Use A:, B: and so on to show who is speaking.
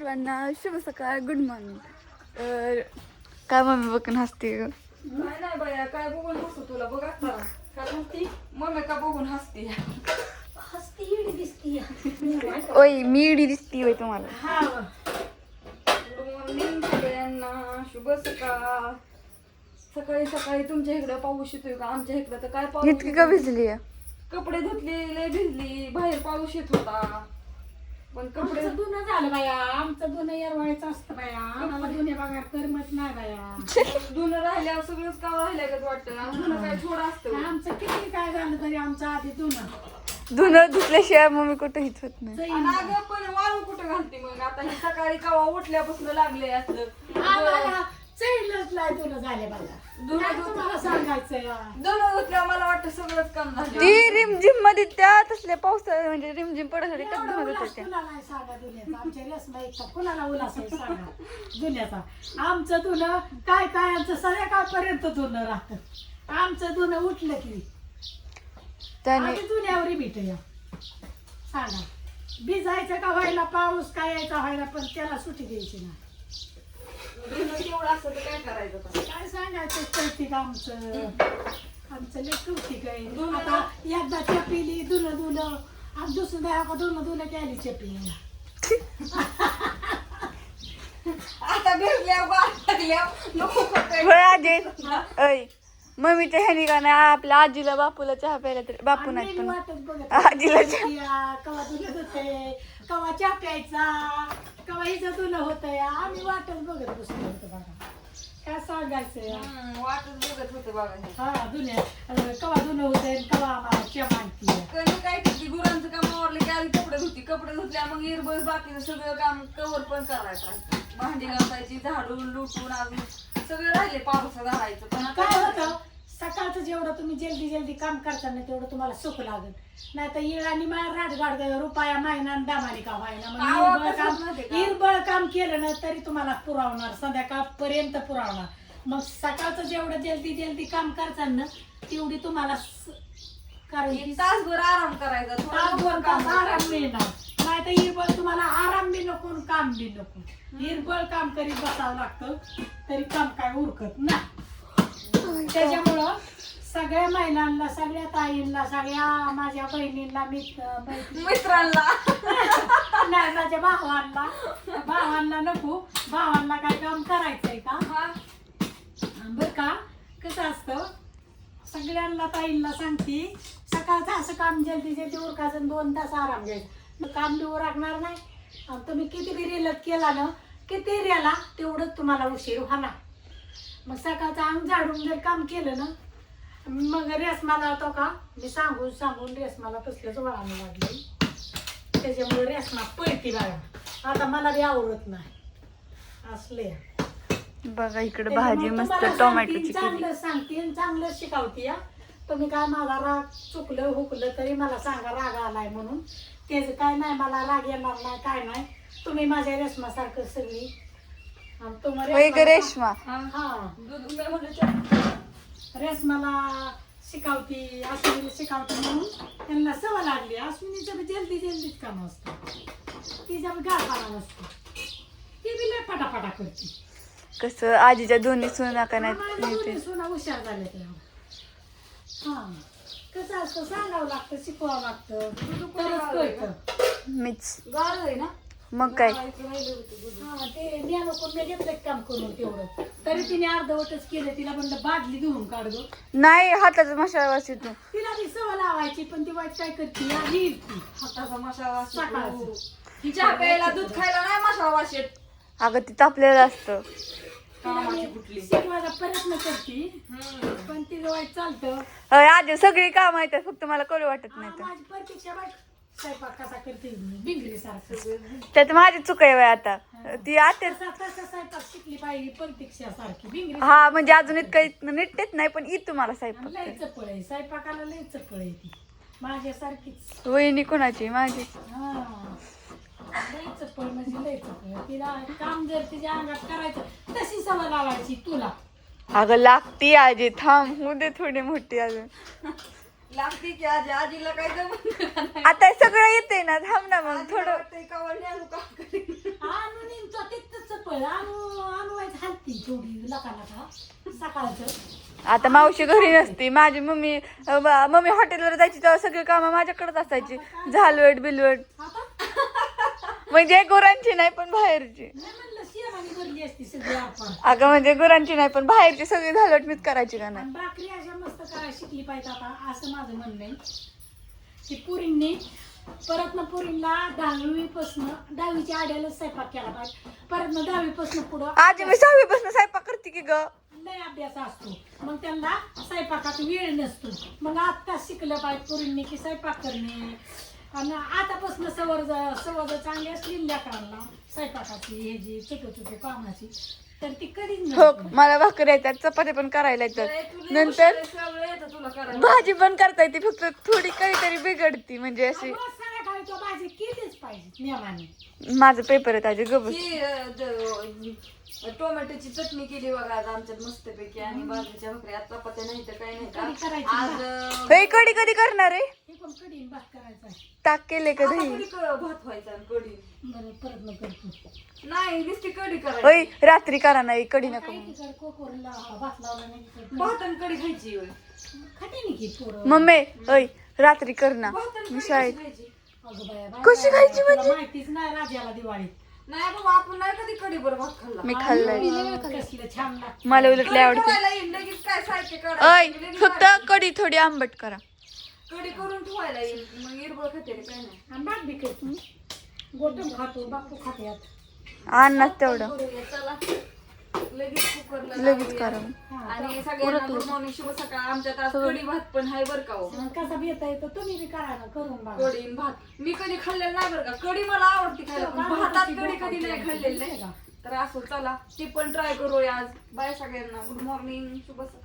A: सर्वांना शुभ सकाळ, गुड मॉर्निंग. काय मम्मी बघून हसते ग?
B: नाही बाया, काय बघून हसू तुला बघ आता. काय म्हणती मम्मी का बघून हसते?
C: हसती इडी दिसती.
A: ओय मी इडी दिसती होय तुम्हाला?
B: गुड मॉर्निंग सगळ्यांना, शुभ सकाळ. सकाळी सकाळी तुमच्या इकडं पाऊस येतोय का? आमच्या इकडं तर काय पाऊस
A: इतकी का भिजली आहे?
B: कपडे धुतले, लय भिजली, बाहेर पाऊस येत होता पण कपडे
C: आमचं धुणं झालं बाया, आमचं धुणं येरवाळीचं असतं बाया, आम्हाला धुणे बघा करमत नाही बाया.
B: धुणं राहिल्यावर सगळंच काम राहिल्यागत वाटतं. धुणं काय थोडं असतं.
C: आमचं किती काय झालं तरी आमचं आधी धुणं
A: धुणं धुतल्याशिवाय मम्मी कुठं हित होत नाही.
B: आणि अगं पण वाळू कुठं घालते मग? आता हे सकाळी कवा उठल्यापासून लागले असलं
C: आम्हाला चैलच नाही धुणं झाले बाया. काय तुम्हाला सांगायचंय
B: धुणं धुतल्या मला वाटतं सगळंच काम झालं.
A: ती रिमझिम मध्ये त्या तसल्या पावसाळ्यात म्हणजे रिमझिम पडत होती त्यात धुणं धुत होत्या.
C: कुणाला सांगा धुण्याचा, आमच्या रेसमा इतका कुणाला उल्हास आहे सांगा धुण्याचा. आमचं धुणं काय काय आमचं संध्याकाळपर्यंत धुणं राहतं. आमचं धुणं उठलं की
A: त्याने
C: आम्ही धुण्यावरही भेटूया. सांगा भिजायचं का व्हायला, पाऊस काय यायचा व्हायला, पण त्याला सुट्टी द्यायची नाही.
B: धुणं केवढं असतं तर काय करायचं आता?
C: काय सांगायचं कौतिक आमचं लय कौतिक आहे. आता एकदा चपिली धुणं धुलं आणि दुसऱ्या धुणं धुलं की आली चपी.
B: आता भिजल्या लागल्या नको करताय.
A: होय आजी. ओय मम्मीच्या ह्यानी का नाही आपल्या आजीला बापूला चहा प्यायला तर बापू नाही पण
C: वाटत बघत
A: आजीला
C: कवा धुणं होते, कवा चहा प्यायचा, कवा हिचं धुणं होतंय. आम्ही वाटत बघत बसलो होतो बघा. काय सांगायचं
B: वाटच बघत होते बघा हे.
C: हा धुण्या कवा धुणं होतंय, कवा आम्हाला चहा मागती.
B: कधी काय करते, गुरांचं काम आवरलं की आधी कपडे धुती, कपडे धुतल्या मग इरबस बाकीचं सगळं काम कवर पण करायचं राहायचं. भांडी घासायची, झाडून लुटून अजून सगळं राहिले पावसाचं राहायचं. पण
C: काय होतं सकाळचं जेवढं तुम्ही जल्दी जल्दी काम करताना तेवढं तुम्हाला सुख लागेल. नाही तर येळ आणि राडगाड रुपया महिना दामाने का व्हायना. मग हिरबळ काम केलं ना तरी तुम्हाला पुरवणार, संध्याकाळपर्यंत पुरवणार. मग सकाळचं जेवढं जल्दी जल्दी काम करताना तेवढी तुम्हाला कारण की
B: तासभर आराम करायचा,
C: तासभर तास आराम मिळणार. नाही तर हिरबळ तुम्हाला आराम बी नको आणि काम बी नको. हिरबळ काम करीत बसावं लागतं तरी काम काय उरकत नाही. त्याच्यामुळं सगळ्या महिलांना, सगळ्या ताईंना, सगळ्या माझ्या बहिणींना,
B: मित्रांना
C: नाही माझ्या भावांना नको, भावांना काय काम करायचंय का बर का? कसं असतं सगळ्यांना ताईंना सांगते सकाळचं असं काम जल्दी जल्दी उरकायचं, 2 तास आराम घ्यायचं. काम बी उरकणार नाही. तुम्ही किती बी रेलत केला ना, किती रेला तेवढंच तुम्हाला उशीर होणार. मग सकाळचं अंग झाडून जर काम केलं ना, मग रेसमाला होतो का मी सांगून सांगून रेसमाला तसलंच वळायला लागले. त्याच्यामुळे रेसमा पळती बघा. आता मला बी आवडत नाही असले.
A: बघा इकडे भाजी मस्त टोमॅटोची
C: चांगलं सांगते, चांगलं शिकवते. तुम्ही काय मला राग चुकलं हुकलं तरी मला सांगा राग आलाय म्हणून. त्याचं काय नाही, मला राग येणार नाही, काय नाही. तुम्ही माझ्या रेसमासारखं सगळी
A: रेशमा
C: रेसमाला शिकवती, अश्विनी शिकवती म्हणून त्यांना सवय लागली. अश्विनीचं बी जल्दी जल्दीच काम असतं, तिचा बी गाळपाला नसतो, ती बी लय फटाफटा करते.
A: कसं आजीच्या दोन्ही सुना का नाही
C: सुना हुशार झाले ते. हा कसं असतं सांगावं लागतं, शिकवावं लागतं, तरच कळतं.
A: मीच
B: गाळ आहे ना
A: मग काय.
C: हा ते नको मी घेतलं काम करून तेवढं तरी तिने अर्धवटच केलं. तिला म्हणलं बादली धुवून काढ गं.
A: नाही हाताचा मशाला वास येतो.
C: तिला ती सवय लावायची पण ती वाईट काय करते आधी
B: हाताचा मसाला
C: सकाळचं.
B: चहा प्यायला दूध खायला नाही मसाला वास येत.
A: अगं ती तापलेलं असतं.
B: कामाची कुठली
C: शिकवायचा प्रयत्न करते पण तिचं वाईट चालतं.
A: आजी सगळी काम आहेत फक्त मला करू वाटत नाही तर.
C: माझी प्रतीक्षा वाईट स्वयंपाक कसा करते बिंगरी सारखं.
A: त्यात माझी चुक आहे आता ती आता
C: तसा स्वयंपाक शिकली पाहिजे प्रतीक्षा सारखी बिंगरी.
A: हा म्हणजे अजून इतकं नीट नाही पण येतो मला स्वयंपाक.
C: लय चपळ आहे स्वयंपाकाला, लय चपळ आहे ती माझ्यासारखीच.
A: वहिनी कोणाची माझी.
C: हा लय चपळ म्हणजे लय चपळ. तिला काम जर तिच्या अंगात करायचं तशी सवय लावायची तुला.
A: अगं लागती आजी थांब होऊ दे थोडी मोठी अजून.
B: लागते की आजी, आजीला काय जमत
A: आता सगळं येते ना थांब ना मग थोडं.
B: कवर न्यालू का
C: आणून धावपळ आणवायचं हलती थोडी लका सकाळचं.
A: आता मावशी घरी नसती, माझी मम्मी मम्मी हॉटेलवर जायची तेव्हा सगळी कामं माझ्याकडेच असायची, झालवट बिलवट.
C: आता
A: म्हणजे गुरांची नाही पण बाहेरची.
C: नाही म्हणलं शेणाने भरली असती सगळी आपण.
A: अगं म्हणजे गुरांची नाही पण बाहेरची सगळी झालवट मीच करायची का नाही.
C: आणि भाकरी अशा मस्त करायला शिकली पाहिजे आता, असं माझं म्हणणं आहे. की पुरींनी परत ना पुरींना 10वीच्या आड्यालाच स्वयंपाक केला पाहिजे. परत ना 10वीपासून पुढं
A: आजी मी 6वीपासून स्वयंपाक करते की ग.
C: लय अभ्यास असतो, मग त्यांना स्वयंपाकात वेळ नसतो. मग आता शिकलं पाहिजे पुरींनी की स्वयंपाक करणे. आणि आतापासून सवय चांगली असली लेकरांना स्वयंपाकाची हे जी छोटे कामाची तर ती कधीच
A: हो
C: नाही.
A: मला भाकरी येतात, चपाती पण करायला येतात, नंतर
B: सगळं येतं तुला करायला.
A: भाजी पण करता येते, फक्त थोडी काहीतरी बिघडती म्हणजे अशी.
C: रोज संध्याकाळी तो भाजी केलीच पाहिजे नियमाने.
A: माझं पेपर आहे ताजी गबस.
B: टोमॅटोची चटणी केली बघा आज आमच्यात मस्तपैकी आणि बाजरीच्या भाकरी. आता चपात्या नाही तर काही नाही
C: कढी
B: का
C: करायची
B: आज
A: हे कधी कधी करणार आहे,
C: हे पण कढी भात करायचा आहे.
A: ताक केले
B: आता
A: कधी.
B: कढी भात व्हायचा आणि कढी
C: बरं परत मग करतो.
B: नाही नुसती कढी
A: होय
B: करायची.
A: रात्री करा नाही कढी नको.
C: काही तिकडे कोकरला भात लावला नाही तर
B: भात आणि कढी खायची होय.
C: खाते नाही की पोरं.
A: मम्मी होय रात्री कर ना,
B: भात आणि
A: मी
B: कढी
A: शाळेत.
B: कशी खायची?
C: अगं बाया, बाया,
A: कशी
C: बाया,
A: खायची
C: तुला
A: म्हणजे?
C: माहितीच नाही राजाला दिवाळीत.
B: नाही बाबा आपण नाही कधी कढी बरं भात खाल्ला.
A: मी खाल्लंय.
C: कसलं छान लागतं.
A: मला उलट लय आवडते.
B: करायला येईल लगेच काय साहित्य
A: अय
B: काढायचं लगेच
A: फक्त
B: करायचं.
A: कढी थोडी आंबट करा.
B: कढी करून ठेवायला येईल मग इरबळ खाते रे, काय नाही.
C: आणि भात बी करतो. गोटम खातो बापू खाते आता.
A: अन्नात तेवढं
B: करूया, चला लगेच कुकरला
A: लगेच
B: लावूया.
A: करा.
B: आणि सगळ्यांना गुड मॉर्निंग शुभ सकाळ. आमच्यात आज कढी भात पण आहे बरं का हो.
C: मग कसा भेटता येतो तुम्ही बी करा ना करून बघा.
B: कढी आणि भात मी कधी खाल्लेलं नाही बरं का. कढी मला आवडते खायला पण भातात कढी कधी नाही खाल्लेलं नाही. तर असं चला ती पण ट्राय करूया आज. बाय सगळ्यांना, गुड मॉर्निंग शुभ सकाळ.